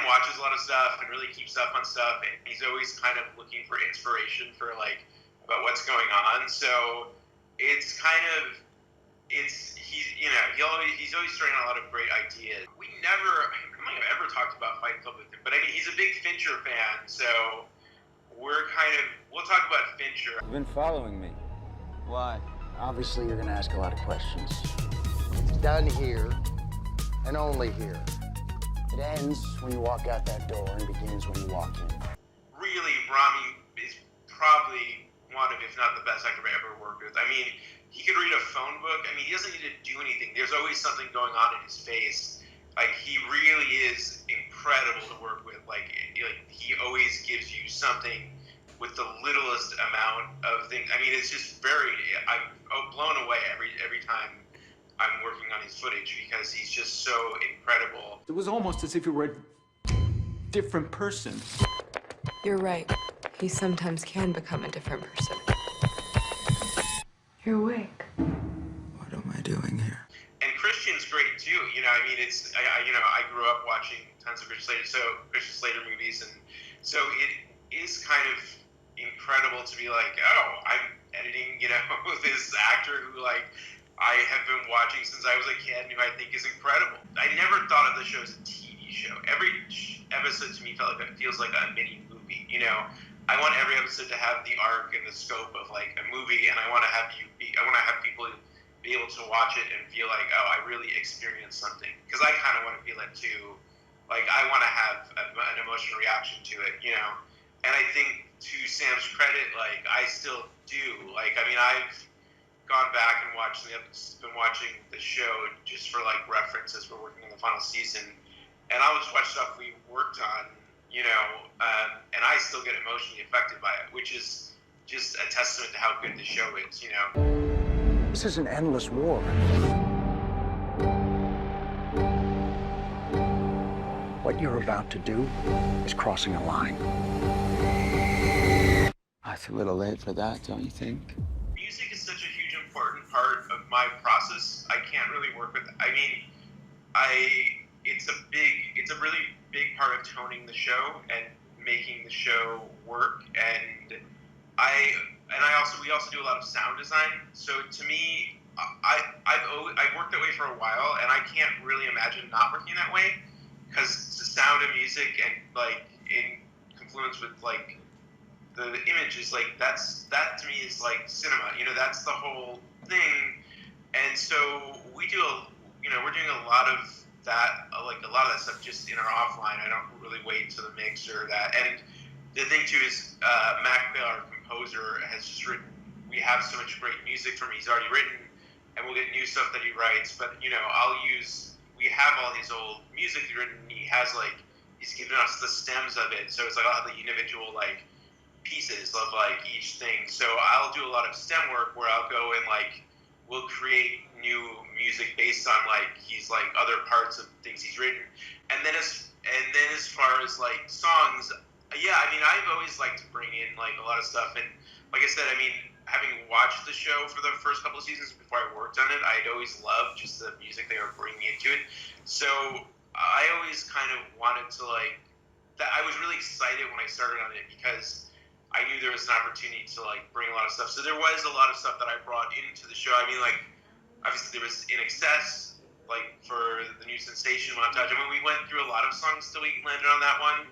watches a lot of stuff and really keeps up on stuff, and he's always kind of looking for inspiration for like about what's going on. So it's kind of he's always throwing out a lot of great ideas. I don't think I've ever talked about Fight Club with him, but I mean he's a big Fincher fan, so we'll talk about Fincher. You've been following me. Why? Obviously, you're going to ask a lot of questions. It's done here and only here. It ends when you walk out that door and begins when you walk in. Really, Rami is probably one of, if not the best actor I've ever worked with. I mean, he could read a phone book. I mean, he doesn't need to do anything. There's always something going on in his face. Like, he really is incredible to work with. Like he always gives you something with the littlest amount of things. I mean, it's just I'm blown away every time I'm working on his footage because he's just so incredible. It was almost as if you were a different person. You're right. He sometimes can become a different person. You're awake. What am I doing here? And Christian's great too. I mean, I grew up watching tons of Christian Slater movies, and so it is kind of incredible to be like, oh, I'm editing, this actor who like I have been watching since I was a kid, who I think is incredible. I never thought of the show as a TV show. Every episode to me feels like a mini movie. I want every episode to have the arc and the scope of like a movie, and I want to have people be able to watch it and feel like, oh, I really experienced something. Because I kind of want to feel it too. Like, I want to have an emotional reaction to it, And I think to Sam's credit, like, I still do. Like, I mean, I've gone back and been watching the show just for like reference as we're working on the final season, and I'll just watch stuff we worked on, and I still get emotionally affected by it, which is just a testament to how good the show is, This is an endless war. What you're about to do is crossing a line. It's a little late for that, don't you think? Music is such a huge important part of my process. I can't really work with. I mean, it's a really big part of toning the show and making the show work. And we also do a lot of sound design. So to me, I've worked that way for a while, and I can't really imagine not working that way, because the sound of music and like in confluence with like the images, like that to me is like cinema. That's the whole thing. And so we're doing a lot of that, like a lot of that stuff just in our offline. I don't really wait to the mix or that. And the thing too is MAQE, our composer, has just written. We have so much great music from him. He's already written, and we'll get new stuff that he writes. But we have all these old music he's written. He's given us the stems of it. So it's like all the individual like pieces of like each thing. So I'll do a lot of stem work where I'll go and like we'll create new music based on like he's like other parts of things he's written. And then as far as like songs, yeah, I mean I've always liked to bring in like a lot of stuff, and like I said, I mean having watched the show for the first couple of seasons before I worked on it, I'd always loved just the music they were bringing into it. So I always kind of wanted to like that. I was really excited when I started on it because I knew there was an opportunity to like bring a lot of stuff. So there was a lot of stuff that I brought into the show. I mean, like obviously there was In Excess, like for the new Sensation montage. I mean, we went through a lot of songs till we landed on that one.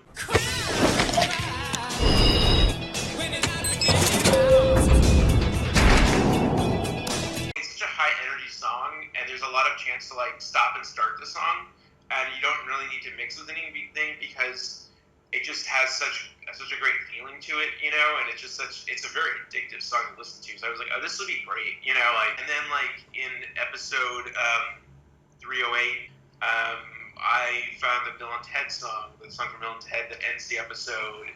It's such a high energy song, and there's a lot of chance to like stop and start the song, and you don't really need to mix with anything because it just has such a great feeling to it, and it's a very addictive song to listen to. So I was like, oh, this will be great, and then like in episode 308, I found the Bill and Ted song, the song from Bill and Ted that ends the episode.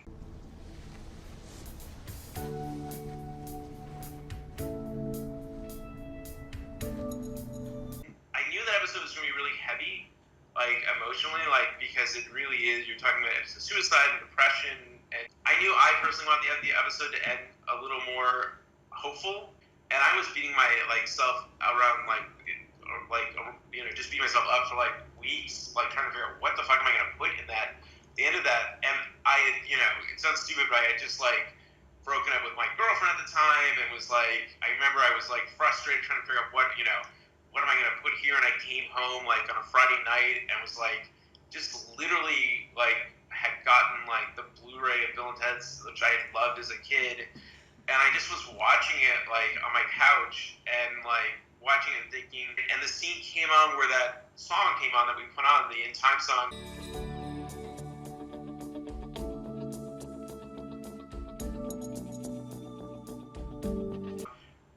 I knew that episode was going to be really heavy, like emotionally, like because it really is. You're talking about suicide and depression, and I knew I personally wanted the episode to end a little more hopeful. And I was beating my like self around just beating myself up for like weeks, like trying to figure out what the fuck am I gonna put in that. sounds stupid, but I had just like broken up with my girlfriend at the time, and was like, I remember I was like frustrated trying to figure out what am I gonna put here, and I came home like on a Friday night and was like, just literally like had gotten like the Blu-ray of Bill and Ted's, which I had loved as a kid, and I just was watching it like on my couch and like watching it and thinking, and the scene came on where that song came on that we put on, the In Time song.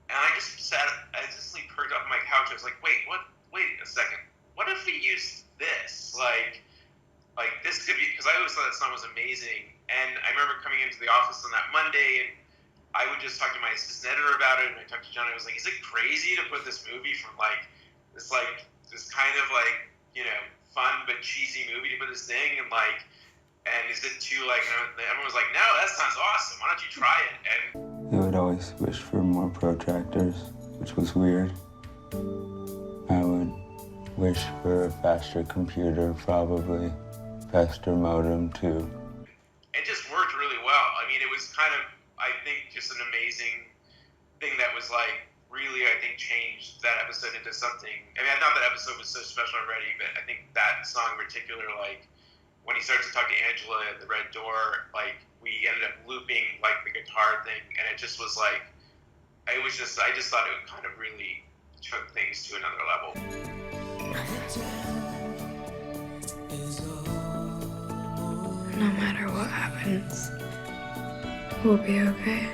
And I just like perked up on my couch. I was like, wait a second. What if we used this? Like this could be, because I always thought that song was amazing. And I remember coming into the office on that Monday, and I would just talk to my assistant editor about it, and I talked to John. I was like, is it crazy to put this movie from this kind of like, fun but cheesy movie to put this thing, and is it too like, everyone was like, no, that sounds awesome. Why don't you try it? And I would always wish for more protractors, which was weird. I would wish for a faster computer, probably. Faster modem, too. It just worked really well. I mean, it was kind of, I think, just an amazing thing that was like, really, I think, changed that episode into something. I mean, I thought that episode was so special already, but I think that song in particular, like, when he starts to talk to Angela at the Red Door, like, we ended up looping, like, the guitar thing, and it just was like, I just thought it kind of really took things to another level. No matter what happens, we'll be okay.